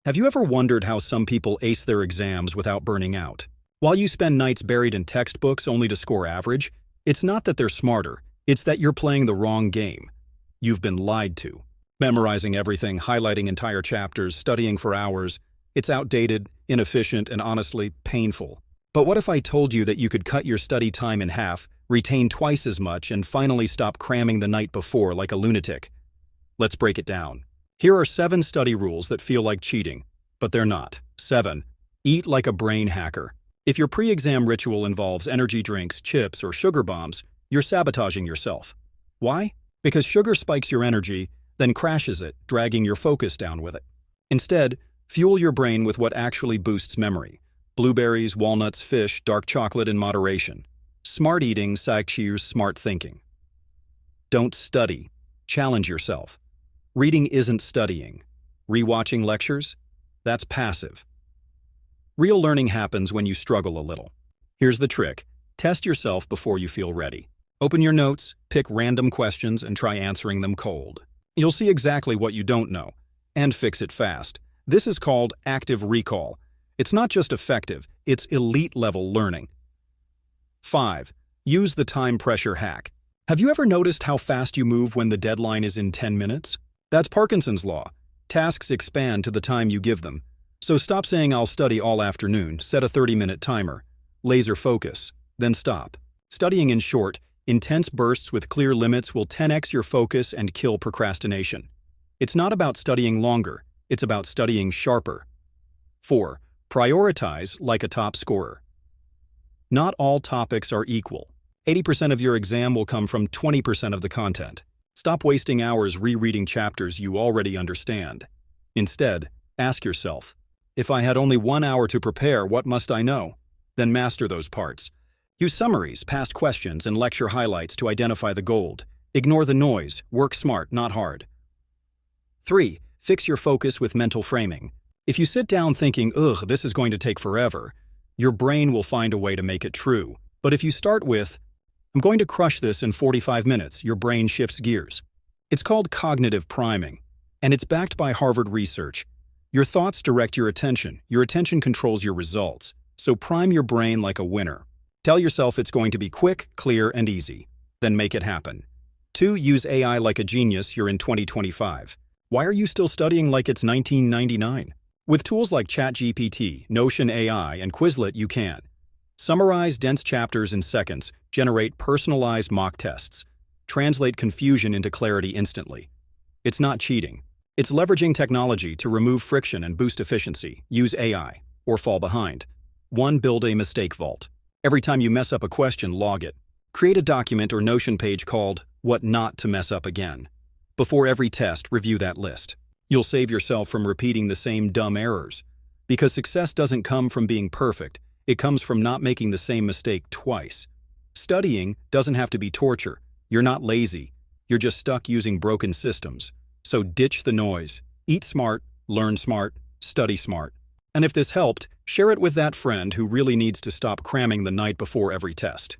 Have you ever wondered how some people ace their exams without burning out? While you spend nights buried in textbooks only to score average, it's not that they're smarter, it's that you're playing the wrong game. You've been lied to. Memorizing everything, highlighting entire chapters, studying for hours, it's outdated, inefficient, and honestly, painful. But what if I told you that you could cut your study time in half, retain twice as much, and finally stop cramming the night before like a lunatic? Let's break it down. Here are 7 study rules that feel like cheating, but they're not. 7. Eat like a brain hacker. If your pre-exam ritual involves energy drinks, chips, or sugar bombs, you're sabotaging yourself. Why? Because sugar spikes your energy, then crashes it, dragging your focus down with it. Instead, fuel your brain with what actually boosts memory. Blueberries, walnuts, fish, dark chocolate in moderation. Smart eating cheers smart thinking. Don't study. Challenge yourself. Reading isn't studying. Rewatching lectures? That's passive. Real learning happens when you struggle a little. Here's the trick. Test yourself before you feel ready. Open your notes, pick random questions, and try answering them cold. You'll see exactly what you don't know, and fix it fast. This is called active recall. It's not just effective, it's elite-level learning. 5. Use the time pressure hack. Have you ever noticed how fast you move when the deadline is in 10 minutes? That's Parkinson's law. Tasks expand to the time you give them. So stop saying I'll study all afternoon, set a 30-minute timer. Laser focus, then stop. Studying in short, intense bursts with clear limits will 10x your focus and kill procrastination. It's not about studying longer, it's about studying sharper. 4. Prioritize like a top scorer. Not all topics are equal. 80% of your exam will come from 20% of the content. Stop wasting hours rereading chapters you already understand. Instead, ask yourself, if I had only 1 hour to prepare, what must I know? Then master those parts. Use summaries, past questions, and lecture highlights to identify the gold. Ignore the noise. Work smart, not hard. 3. Fix your focus with mental framing. If you sit down thinking, ugh, this is going to take forever, your brain will find a way to make it true. But if you start with, I'm going to crush this in 45 minutes, your brain shifts gears. It's called cognitive priming, and it's backed by Harvard research. Your thoughts direct your attention controls your results. So prime your brain like a winner. Tell yourself it's going to be quick, clear, and easy. Then make it happen. 2. Use AI like a genius. You're in 2025. Why are you still studying like it's 1999? With tools like ChatGPT, Notion AI, and Quizlet, you can. Summarize dense chapters in seconds, generate personalized mock tests, translate confusion into clarity instantly. It's not cheating. It's leveraging technology to remove friction and boost efficiency. Use AI, or fall behind. 1. Build a mistake vault. Every time you mess up a question, log it. Create a document or Notion page called What Not to Mess Up Again. Before every test, review that list. You'll save yourself from repeating the same dumb errors. Because success doesn't come from being perfect, it comes from not making the same mistake twice. Studying doesn't have to be torture. You're not lazy. You're just stuck using broken systems. So ditch the noise. Eat smart, learn smart, study smart. And if this helped, share it with that friend who really needs to stop cramming the night before every test.